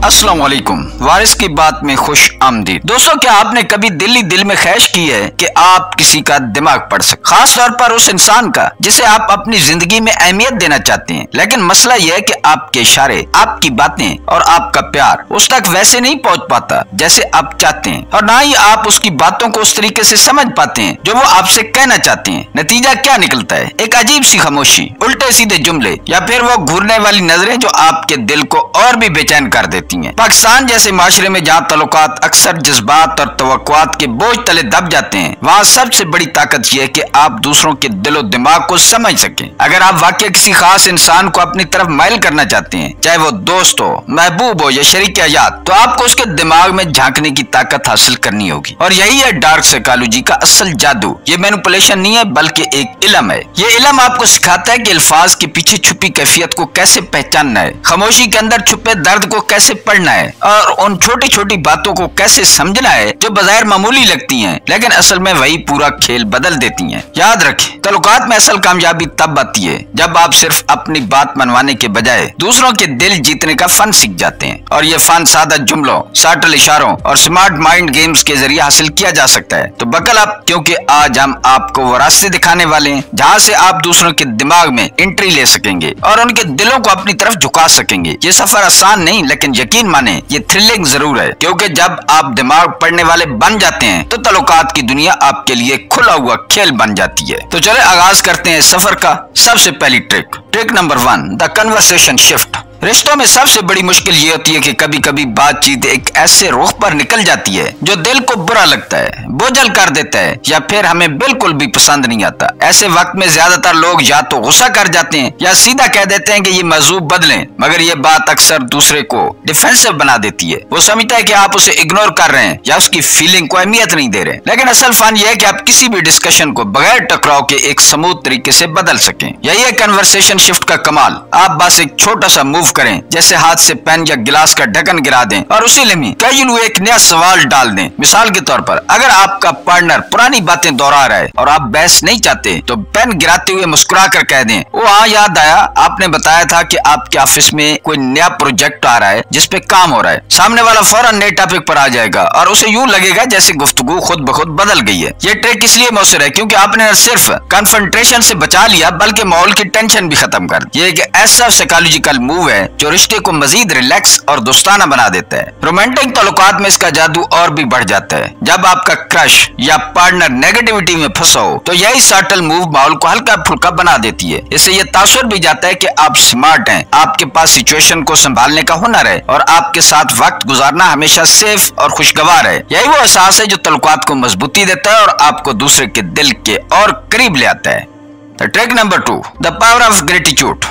अस्सलाम वालेकुम। वारिस की बात में खुश आमदीद। दोस्तों, क्या आपने कभी दिल में ख्वाहिश की है कि आप किसी का दिमाग पढ़ सकें, खास तौर पर उस इंसान का जिसे आप अपनी जिंदगी में अहमियत देना चाहते हैं, लेकिन मसला यह है कि आपके इशारे, आपकी बातें और आपका प्यार उस तक वैसे नहीं पहुंच पाता जैसे आप चाहते हैं, और ना ही आप उसकी बातों को उस तरीके से समझ पाते हैं जो वो आपसे कहना चाहते हैं। नतीजा क्या निकलता है? एक अजीब सी खामोशी, उल्टे सीधे जुमले या फिर वो घूरने वाली नजरें जो आपके दिल को और भी बेचैन कर देती हैं। पाकिस्तान जैसे माशरे में जहाँ ताल्लुकात अक्सर जज्बात और तवक्कुआत के बोझ तले दब जाते हैं, वहाँ सबसे बड़ी ताकत यह है कि आप दूसरों के दिलो दिमाग को समझ सकें। अगर आप वाकई किसी खास इंसान को अपनी तरफ माइल करना चाहते हैं, चाहे वो दोस्त हो, महबूब हो या शरीक हयात, तो आपको उसके दिमाग में झांकने की ताकत हासिल करनी होगी। और यही है डार्क साइकोलॉजी का असल जादू। ये मैनिपुलेशन नहीं है बल्कि एक इल्म है। ये इल्म आपको सिखाता है कि अल्फाज के पीछे छुपी कैफियत को कैसे पहचानना है, खामोशी के अंदर छुपे दर्द को कैसे पढ़ना है और उन छोटी छोटी बातों को कैसे समझना है जो बज़ाहिर मामूली लगती हैं लेकिन असल में वही पूरा खेल बदल देती हैं। याद रखें, ताल्लुकात में असल कामयाबी तब आती है जब आप सिर्फ अपनी बात मनवाने के बजाय दूसरों के दिल जीतने का फन सीख जाते हैं। और ये फन सादा जुमलों, सटल इशारों और स्मार्ट माइंड गेम्स के जरिए हासिल किया जा सकता है। तो बकल अप, क्योंकि आज हम आपको वो रास्ते दिखाने वाले हैं जहाँ से आप दूसरों के दिमाग में एंट्री ले सकेंगे और उनके दिलों को अपनी तरफ झुका सकेंगे। ये सफर आसान नहीं, लेकिन यकीन माने ये थ्रिलिंग जरूर है, क्योंकि जब आप दिमाग पढ़ने वाले बन जाते हैं तो ताल्लुकात की दुनिया आपके लिए खुला हुआ खेल बन जाती है। तो चले आगाज करते हैं सफर का। सबसे पहली trick number 1, the conversation shift. रिश्तों में सबसे बड़ी मुश्किल ये होती है कि कभी कभी बातचीत एक ऐसे रुख पर निकल जाती है जो दिल को बुरा लगता है, बोझल कर देता है या फिर हमें बिल्कुल भी पसंद नहीं आता। ऐसे वक्त में ज्यादातर लोग या तो गुस्सा कर जाते हैं या सीधा कह देते हैं कि ये मौजू बदलें, मगर ये बात अक्सर दूसरे को डिफेंसिव बना देती है। वो समझता है कि आप उसे इग्नोर कर रहे हैं या उसकी फीलिंग को अहमियत नहीं दे रहे। लेकिन असल फन यह है कि आप किसी भी डिस्कशन को बगैर टकराव के एक स्मूथ तरीके से बदल सकें। यही है कन्वर्सेशन शिफ्ट का कमाल। आप बस एक छोटा सा मूव करें, जैसे हाथ से पेन या गिलास का ढक्कन गिरा दें और उसी लम्हे कैजुअली एक नया सवाल डाल दें। मिसाल के तौर पर, अगर आपका पार्टनर पुरानी बातें दोहरा रहा है और आप बहस नहीं चाहते, तो पेन गिराते हुए मुस्कुरा कर कह दें, ओ हाँ, याद आया, आपने बताया था कि आपके ऑफिस में कोई नया प्रोजेक्ट आ रहा है जिस पे काम हो रहा है। सामने वाला फौरन नए टॉपिक पर आ जाएगा और उसे यूं लगेगा जैसे गुफ्तगू खुद ब खुद बदल गई है। ये ट्रिक इसलिए मौसर है क्योंकि आपने न सिर्फ कन्फ्रंटेशन से बचा लिया बल्कि माहौल की टेंशन भी खत्म कर दी। ये एक ऐसा साइकोलॉजिकल मूव है जो रिश्ते को मजीद रिलैक्स और दोस्ताना बना देता है। रोमांटिक ताल्लुकात में इसका जादू और भी बढ़ जाता है। जब आपका क्रश या पार्टनर नेगेटिविटी में फंसा हो तो यही सटल मूव माहौल को हल्का फुल्का बना देती है। इससे ये तासुर भी जाता है कि आप स्मार्ट हैं, आपके पास सिचुएशन को संभालने का हुनर है और आपके साथ वक्त गुजारना हमेशा सेफ और खुशगवार है। यही वो एहसास है जो ताल्लुकात को मजबूती देता है और आपको दूसरे के दिल के और करीब ले आता है। Trick number 2, the power of gratitude.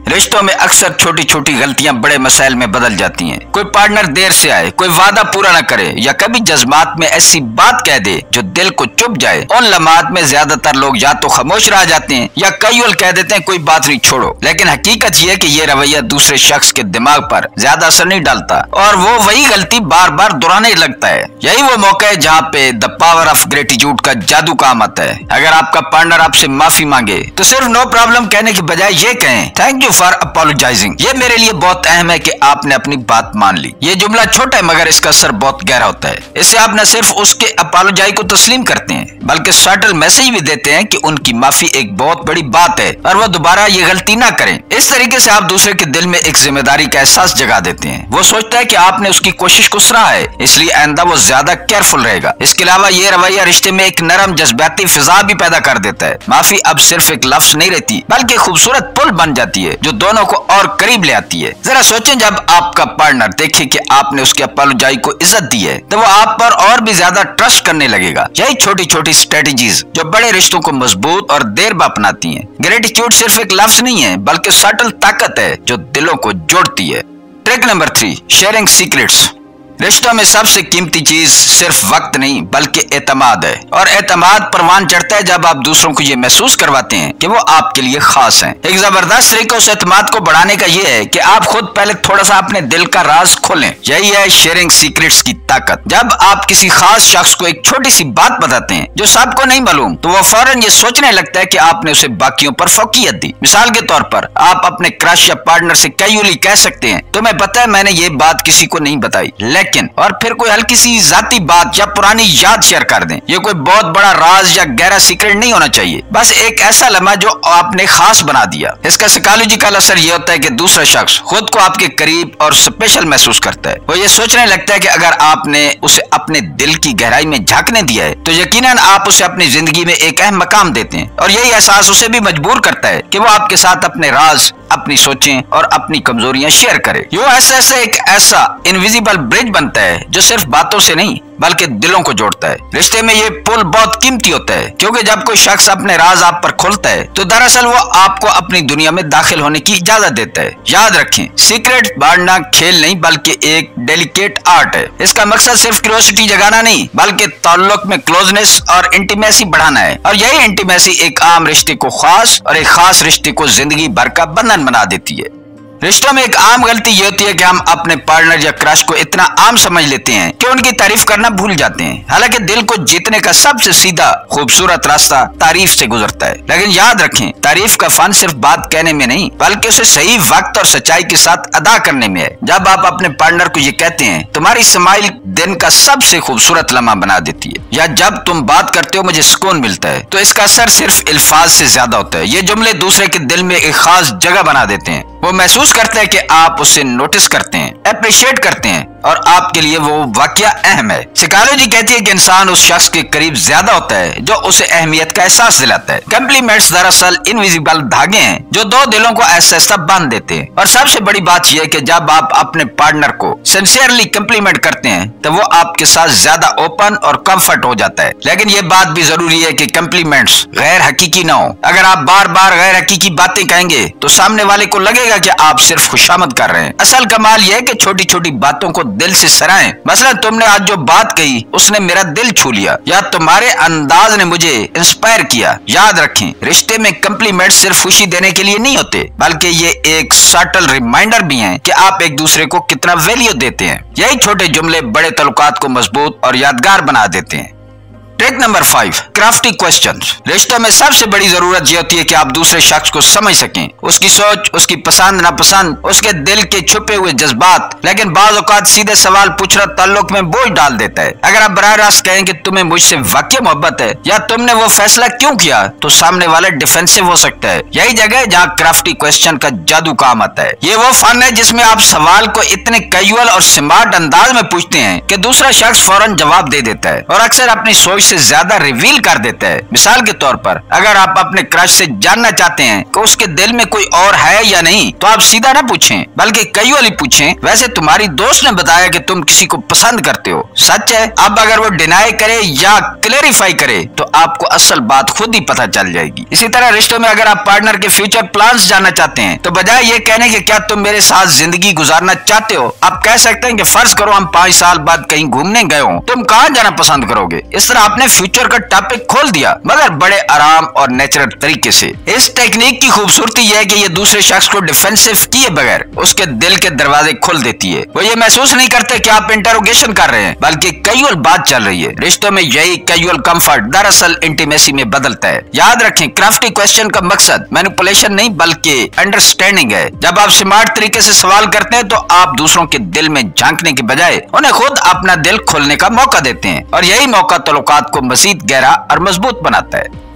रिश्तों में अक्सर छोटी छोटी गलतियां बड़े मसाइल में बदल जाती हैं। कोई पार्टनर देर से आए, कोई वादा पूरा न करे या कभी जज्बात में ऐसी बात कह दे जो दिल को चुभ जाए। उन लम्हात में ज्यादातर लोग या तो खामोश रह जाते हैं या कैजुअल कह देते हैं, कोई बात नहीं, छोड़ो। लेकिन हकीकत यह है कि ये रवैया दूसरे शख्स के दिमाग पर ज्यादा असर नहीं डालता और वो वही गलती बार बार दोहराने लगता है। यही वो मौका है जहाँ पे द पावर ऑफ ग्रेटिट्यूड का जादू काम आता है। अगर आपका पार्टनर आपसे माफी मांगे तो सिर्फ नो प्रॉब्लम कहने की बजाय ये कहें, थैंक यू फॉर अपोलोजाइजिंग। ये मेरे लिए बहुत अहम है कि आपने अपनी बात मान ली। ये जुमला छोटा है मगर इसका असर बहुत गहरा होता है। इससे आप न सिर्फ उसके अपोलोजाई को तस्लीम करते हैं बल्कि सटल मैसेज भी देते हैं कि उनकी माफी एक बहुत बड़ी बात है और वो दोबारा ये गलती ना करें। इस तरीके से आप दूसरे के दिल में एक जिम्मेदारी का एहसास जगा देते हैं। वो सोचता है कि आपने उसकी कोशिश को सराहा है, इसलिए आइंदा वो ज्यादा केयरफुल रहेगा। इसके अलावा ये रवैया रिश्ते में एक नरम जज्बाती फिजा भी पैदा कर देता है। माफी अब सिर्फ एक लफ्ज नहीं रहती बल्कि खूबसूरत पुल बन जाती है जो दोनों को और करीब ले आती है। जरा सोचें, जब आपका पार्टनर देखे कि आपने उसके अपोलोजाई को इज्जत दी है तो वो आप पर और भी ज्यादा ट्रस्ट करने लगेगा। यही छोटी छोटी स्ट्रेटेजीज जो बड़े रिश्तों को मजबूत और देर में अपनाती हैं। ग्रेटिट्यूड सिर्फ एक लफ्ज नहीं है बल्कि सटल ताकत है जो दिलों को जोड़ती है। Trick number 3, sharing secrets. रिश्तों में सबसे कीमती चीज सिर्फ वक्त नहीं बल्कि एतमाद है, और एतमाद परवान चढ़ता है जब आप दूसरों को ये महसूस करवाते हैं कि वो आपके लिए खास हैं। एक जबरदस्त तरीका उस एतमाद को बढ़ाने का ये है कि आप खुद पहले थोड़ा सा अपने दिल का राज खोलें। यही है शेयरिंग सीक्रेट्स की ताकत। जब आप किसी खास शख्स को एक छोटी सी बात बताते हैं जो सबको नहीं मालूम, तो वो फौरन ये सोचने लगता है कि आपने उसे बाकियों पर फौकियत दी। मिसाल के तौर पर आप अपने क्रश या पार्टनर से कैजुअली कह सकते हैं, तुम्हें पता है मैंने ये बात किसी को नहीं बताई, लेकिन, और फिर कोई हल्की सी जाती बात या पुरानी याद शेयर कर दें। ये कोई बहुत बड़ा राज या गहरा सीक्रेट नहीं होना चाहिए, बस एक ऐसा लम्हा जो आपने खास बना दिया। इसका साइकोलॉजिकल असर ये होता है कि दूसरा शख्स खुद को आपके करीब और स्पेशल महसूस करता है। वो ये सोचने लगता है कि अगर आपने उसे अपने दिल की गहराई में झांकने दिया है तो यकीनन आप उसे अपनी जिंदगी में एक अहम मकाम देते हैं, और यही एहसास उसे भी मजबूर करता है कि वो आपके साथ अपने राज, अपनी सोचें और अपनी कमजोरियां शेयर करे। यूं ऐसे एक ऐसा इनविजिबल ब्रिज बनता है जो सिर्फ बातों से नहीं बल्कि दिलों को जोड़ता है। रिश्ते में ये पुल बहुत कीमती होता है, क्योंकि जब कोई शख्स अपने राज आप पर खोलता है तो दरअसल वो आपको अपनी दुनिया में दाखिल होने की इजाजत देता है। याद रखें, सीक्रेट बांटना खेल नहीं बल्कि एक डेलिकेट आर्ट है। इसका मकसद सिर्फ क्यूरियोसिटी जगाना नहीं बल्कि ताल्लुक में क्लोजनेस और इंटीमेसी बढ़ाना है, और यही इंटीमेसी एक आम रिश्ते को खास और एक खास रिश्ते को जिंदगी भर का बंधन बना देती है। रिश्तों में एक आम गलती ये होती है कि हम अपने पार्टनर या क्रश को इतना आम समझ लेते हैं कि उनकी तारीफ करना भूल जाते हैं। हालांकि दिल को जीतने का सबसे सीधा खूबसूरत रास्ता तारीफ से गुजरता है। लेकिन याद रखें, तारीफ का फन सिर्फ बात कहने में नहीं बल्कि उसे सही वक्त और सच्चाई के साथ अदा करने में है। जब आप अपने पार्टनर को ये कहते हैं, तुम्हारी स्माइल दिन का सबसे खूबसूरत लम्हा बना देती है, या जब तुम बात करते हो मुझे सुकून मिलता है, तो इसका असर सिर्फ अल्फाज से ज्यादा होता है। ये जुमले दूसरे के दिल में एक खास जगह बना देते हैं। वो महसूस करते हैं कि आप उसे नोटिस करते हैं, अप्रिशिएट करते हैं, और आपके लिए वो वाकया अहम है। साइकोलॉजी कहती है कि इंसान उस शख्स के करीब ज्यादा होता है जो उसे अहमियत का एहसास दिलाता है। कम्प्लीमेंट्स दरअसल इनविजिबल धागे हैं जो दो दिलों को ऐसा ऐसा बांध देते हैं। और सबसे बड़ी बात यह है कि जब आप अपने पार्टनर को सिंसियरली कम्प्लीमेंट करते हैं तो वो आपके साथ ज्यादा ओपन और कम्फर्ट हो जाता है। लेकिन ये बात भी जरूरी है कि कम्प्लीमेंट्स गैर हकीकी ना हो। अगर आप बार बार गैर हकीकी बातें कहेंगे तो सामने वाले को लगेगा कि आप सिर्फ खुशामद कर रहे हैं। असल कमाल यह है कि छोटी छोटी बातों को दिल से सराहें। मसलन, तुमने आज जो बात कही उसने मेरा दिल छू लिया, या तुम्हारे अंदाज ने मुझे इंस्पायर किया। याद रखें, रिश्ते में कम्प्लीमेंट सिर्फ खुशी देने के लिए नहीं होते बल्कि ये एक सटल रिमाइंडर भी हैं कि आप एक दूसरे को कितना वैल्यू देते हैं। यही छोटे जुमले बड़े तल्लुकात को मजबूत और यादगार बना देते हैं। Trick number 5, crafty questions. रिश्तों में सबसे बड़ी जरूरत यह होती है कि आप दूसरे शख्स को समझ सकें, उसकी सोच, उसकी पसंद नापसंद, उसके दिल के छुपे हुए जज्बात। लेकिन बाज़ औक़ात सीधे सवाल पूछना ताल्लुक में बोझ डाल देता है। अगर आप बराह रास्त कहें कि तुम्हें मुझसे वाकई मोहब्बत है या तुमने वो फैसला क्यों किया, तो सामने वाला डिफेंसिव हो सकता है। यही जगह है जहाँ क्राफ्टी क्वेश्चन का जादू काम आता है। ये वो फन है जिसमें आप सवाल को इतने कैजुअल और स्मार्ट अंदाज में पूछते हैं कि दूसरा शख्स फौरन जवाब दे देता है और अक्सर अपनी सोच से ज्यादा रिवील कर देता है। मिसाल के तौर पर, अगर आप अपने क्रश से जानना चाहते हैं कि उसके दिल में कोई और है या नहीं, तो आप सीधा ना पूछें बल्कि कैजुअली पूछें, वैसे तुम्हारी दोस्त ने बताया कि तुम किसी को पसंद करते हो, सच है? अब अगर वो डिनाई करे या क्लेरिफाई करे तो आपको असल बात खुद ही पता चल जाएगी। इसी तरह रिश्तों में अगर आप पार्टनर के फ्यूचर प्लान्स जानना चाहते हैं तो बजाय ये कहने के क्या तुम मेरे साथ जिंदगी गुजारना चाहते हो, आप कह सकते हैं कि फर्ज करो हम 5 साल बाद कहीं घूमने गए हो, तुम कहाँ जाना पसंद करोगे? इस तरह आपने फ्यूचर का टॉपिक खोल दिया, मगर बड़े आराम और नेचुरल तरीके से। इस टेक्निक की खूबसूरती यह है कि ये दूसरे शख्स को डिफेंसिव किए बगैर उसके दिल के दरवाजे खोल देती है। वो ये महसूस नहीं करते कि आप इंटरोगेशन कर रहे हैं बल्कि कैजुअल बात चल रही है। रिश्तों में यही कैजुअल कंफर्ट दरअसल इंटीमेसी में बदलता है। याद रखें, क्राफ्टी क्वेश्चन का मकसद मैनिपुलेशन नहीं बल्कि अंडरस्टैंडिंग है। जब आप स्मार्ट तरीके से सवाल करते हैं तो आप दूसरों के दिल में झांकने के बजाय उन्हें खुद अपना दिल खोलने का मौका देते हैं, और यही मौका तल्लुकात को मजीद गहरा और मजबूत बनाता है।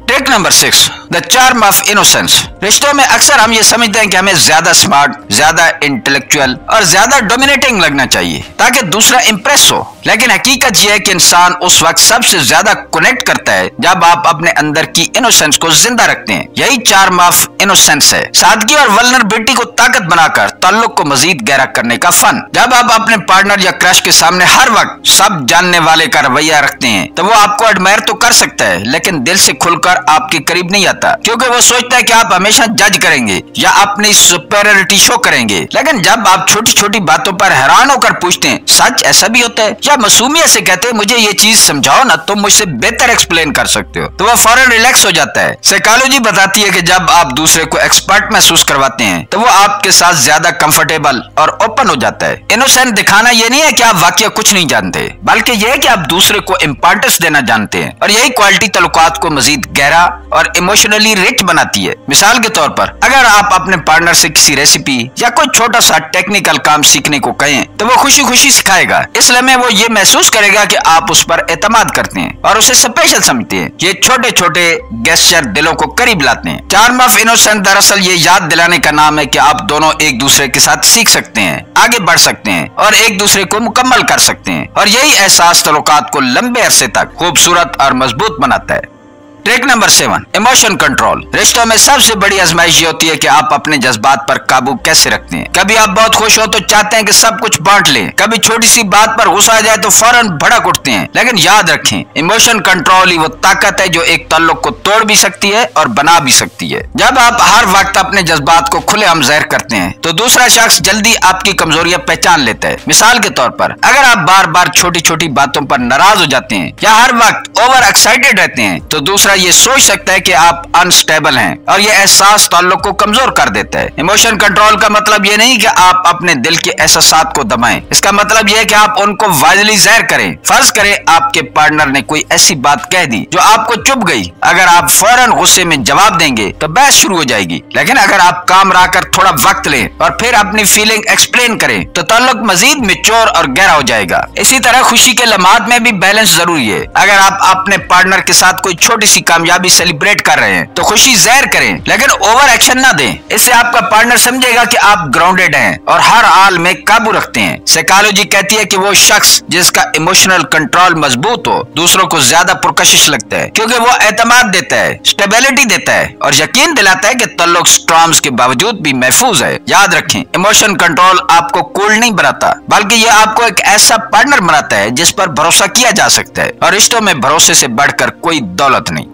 Trick number 6, the charm of innocence. रिश्तों में अक्सर हम ये समझते हैं कि हमें ज्यादा स्मार्ट, ज्यादा इंटेलेक्चुअल और ज्यादा डोमिनेटिंग लगना चाहिए ताकि दूसरा इंप्रेस हो। लेकिन हकीकत यह है कि इंसान उस वक्त सबसे ज्यादा कनेक्ट करता है जब आप अपने अंदर की इनोसेंस को जिंदा रखते हैं। यही चार्म ऑफ इनोसेंस है, सादगी और वल्नरेबिलिटी को ताकत बनाकर ताल्लुक को मजीद गहरा करने का फन। जब आप अपने पार्टनर या क्रश के सामने हर वक्त सब जानने वाले का रवैया रखते हैं तो वो आपको एडमायर तो कर सकता है लेकिन दिल से खुलकर आपके करीब नहीं आता, क्योंकि वो सोचता है कि आप हमेशा जज करेंगे या अपनी सुपेरियरिटी शो करेंगे। लेकिन जब आप छोटी छोटी बातों पर हैरान होकर पूछते हैं सच ऐसा भी होता है, या मासूमियत से कहते हैं मुझे ये चीज समझाओ ना, तुम मुझसे बेहतर एक्सप्लेन कर सकते हो, तो वो फौरन रिलैक्स हो जाता है। साइकोलॉजी बताती है कि जब आप दूसरे को एक्सपर्ट महसूस करवाते हैं तो वो आपके साथ ज्यादा कंफर्टेबल और ओपन हो जाता है। इनोसेंट दिखाना ये नहीं है कि आप वाकई कुछ नहीं जानते, बल्कि यह है कि आप दूसरे को इंपॉर्टेंस देना जानते हैं, और यही क्वालिटी ताल्लुकात को मजीद गहरा और इमोशनली रिच बनाती है। मिसाल के तौर पर अगर आप अपने पार्टनर से किसी रेसिपी या कोई छोटा सा टेक्निकल काम सीखने को कहें तो वो खुशी खुशी सिखाएगा, इसलिए वो ये महसूस करेगा कि आप उस पर एतमाद करते हैं और उसे स्पेशल समझते हैं। ये छोटे छोटे गेस्चर दिलों को करीब लाते हैं। चार्म ऑफ इनोसेंस दरअसल ये याद दिलाने का नाम है कि आप दोनों एक दूसरे के साथ सीख सकते हैं, आगे बढ़ सकते हैं और एक दूसरे को मुकम्मल कर सकते हैं, और यही एहसास ताल्लुकात को लंबे अरसे तक खूबसूरत और मजबूत बनाता है। Trick number 7, emotion control. रिश्तों में सबसे बड़ी आजमाइश ये होती है कि आप अपने जज्बात पर काबू कैसे रखते हैं। कभी आप बहुत खुश हो तो चाहते हैं कि सब कुछ बांट लें, कभी छोटी सी बात पर गुस्सा आ जाए तो फौरन भड़क उठते हैं। लेकिन याद रखें, इमोशन कंट्रोल ही वो ताकत है जो एक ताल्लुक को तोड़ भी सकती है और बना भी सकती है। जब आप हर वक्त अपने जज्बात को खुलेआम जाहिर करते हैं तो दूसरा शख्स जल्दी आपकी कमजोरियां पहचान लेता है। मिसाल के तौर पर अगर आप बार बार छोटी छोटी बातों पर नाराज हो जाते हैं या हर वक्त ओवर एक्साइटेड रहते हैं तो दूसरा ये सोच सकता है कि आप अनस्टेबल हैं, और ये एहसास ताल्लुक को कमजोर कर देता है। इमोशन कंट्रोल का मतलब ये नहीं कि आप अपने दिल के एहसासात को दबाएं, इसका मतलब ये है कि आप उनको वाज़ली ज़ाहिर करें। फर्ज करें आपके पार्टनर ने कोई ऐसी बात कह दी जो आपको चुभ गई, अगर आप फौरन गुस्से में जवाब देंगे तो बहस शुरू हो जाएगी। लेकिन अगर आप काम रहकर थोड़ा वक्त लें और फिर अपनी फीलिंग एक्सप्लेन करें तो ताल्लुक मजीद मैच्योर और गहरा हो जाएगा। इसी तरह खुशी के लम्हात में भी बैलेंस जरूरी है। अगर आप अपने पार्टनर के साथ कोई छोटी सी कामयाबी सेलिब्रेट कर रहे हैं तो खुशी जाहिर करें, लेकिन ओवर एक्शन ना दें। इससे आपका पार्टनर समझेगा कि आप ग्राउंडेड हैं और हर हाल में काबू रखते हैं। साइकोलॉजी कहती है कि वो शख्स जिसका इमोशनल कंट्रोल मजबूत हो दूसरों को ज्यादा पुरकशिश लगता है, क्योंकि वो एतमाद देता है, स्टेबिलिटी देता है और यकीन दिलाता है कि ताल्लुक स्टॉर्म्स के बावजूद भी महफूज है। याद रखें, इमोशन कंट्रोल आपको कूल नहीं बनाता, बल्कि ये आपको एक ऐसा पार्टनर बनाता है जिस पर भरोसा किया जा सकता है, और रिश्तों में भरोसे से बढ़कर कोई दौलत नहीं।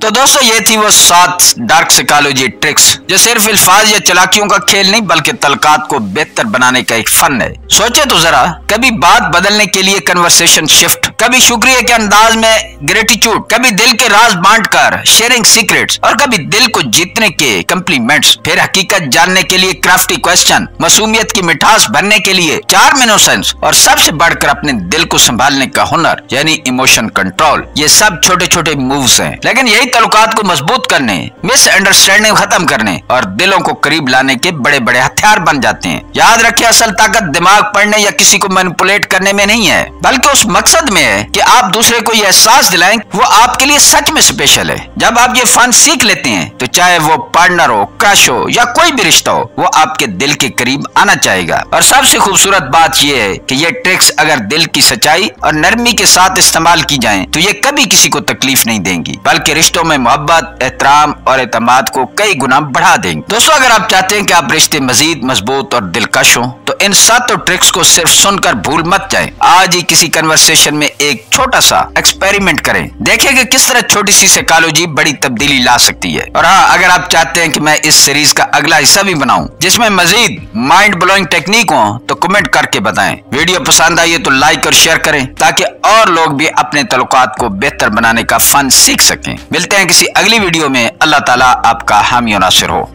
तो दोस्तों, ये थी वो 7 डार्क साइकोलॉजी ट्रिक्स जो सिर्फ अल्फाज या चालाकियों का खेल नहीं बल्कि तलकात को बेहतर बनाने का एक फन है। सोचे तो जरा, कभी बात बदलने के लिए कन्वर्सेशन शिफ्ट, कभी शुक्रिया के अंदाज में ग्रेटिट्यूड, कभी दिल के राज बांटकर शेयरिंग सीक्रेट्स, और कभी दिल को जीतने के कम्प्लीमेंट्स, फिर हकीकत जानने के लिए क्राफ्टी क्वेश्चन, मासूमियत की मिठास भरने के लिए चार्म इनोसेंस, और सबसे बढ़कर अपने दिल को संभालने का हुनर यानी इमोशन कंट्रोल। ये सब छोटे छोटे मूव्स हैं, लेकिन यही ताल्लुकात को मजबूत करने, मिसअंडरस्टैंडिंग खत्म करने और दिलों को करीब लाने के बड़े बड़े हथियार बन जाते हैं। याद रखिए, असल ताकत दिमाग पढ़ने या किसी को मैनिपुलेट करने में नहीं है, बल्कि उस मकसद में है कि आप दूसरे को यह एहसास दिलाएं वो आपके लिए सच में स्पेशल है। जब आप ये फन सीख लेते हैं तो चाहे वो पार्टनर हो, क्रश हो या कोई भी रिश्ता हो, वो आपके दिल के करीब आना चाहेगा। और सबसे खूबसूरत बात यह है कि ये ट्रिक्स अगर दिल की सच्चाई और नरमी के साथ इस्तेमाल की जाएं तो ये कभी किसी को तकलीफ नहीं देंगी, बल्कि रिश्तों में मोहब्बत, एहतराम और एतमाद को कई गुना बढ़ा देंगे। दोस्तों, अगर आप चाहते हैं कि आप रिश्ते मजीद मजबूत और दिलकश हो तो इन 7 ट्रिक्स को सिर्फ सुनकर भूल मत जाएं। आज ही किसी कन्वर्सेशन में एक छोटा सा एक्सपेरिमेंट करें, देखें कि किस तरह छोटी सी साइकोलॉजी बड़ी तब्दीली ला सकती है। और हाँ, अगर आप चाहते हैं कि मैं इस सीरीज का अगला हिस्सा भी बनाऊं जिसमें मजीद माइंड ब्लोइंग टेक्निक हो तो कमेंट करके बताएं। वीडियो पसंद आई तो लाइक और शेयर करें ताकि और लोग भी अपने ताल्लुकात को बेहतर बनाने का फन सीख सकें। मिलते हैं किसी अगली वीडियो में। अल्लाह ताला आपका हामी और नासिर हो।